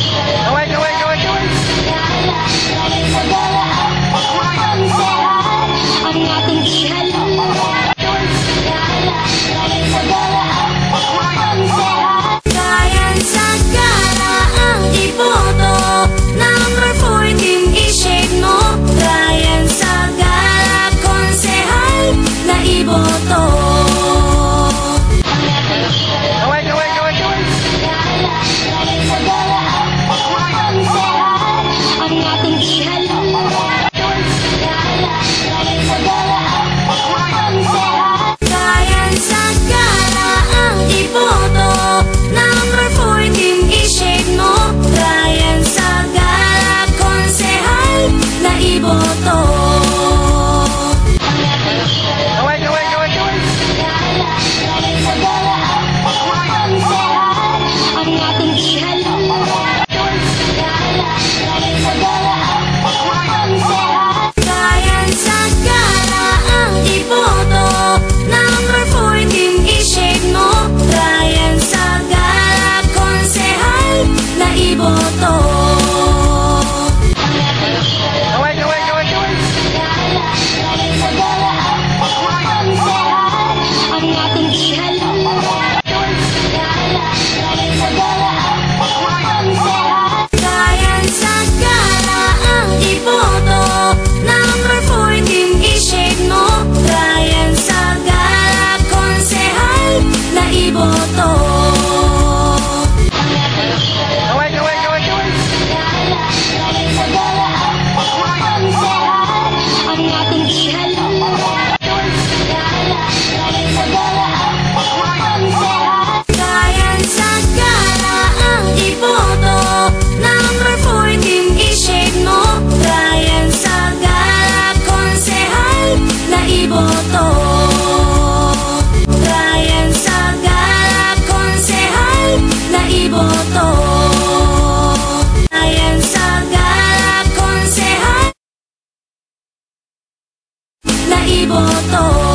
Kaway, kaway, kaway, kaway. Ang ating Kayan sa gala ang iboto. Number 14 i-shade mo. Kayan sa gala konsehal na iboto. Kaway, kaway, kaway, kaway. Ang ating Kayan sa gala ang iboto. Number 14 i-shade mo. Kayan sa gala konsehal na iboto. Kaway, kaway, kaway, kaway. Ang ating Kayan sa gala ang iboto. Number 14 i-shade mo. Kayan sa gala konsehal na iboto. Kaway, kaway, kaway, kaway. Ang ating Kayan sa gala ang iboto. Number 14 i-shade mo. Kayan sa gala konsehal na iboto. Kaway, kaway, kaway, kaway. Ang ating Kayan sa gala ang iboto. Number 14 i-shade mo. Kayan sa gala konsehal na iboto. Kayan sa gala konsehal na iboto. Kayan sa gala konsehal na iboto.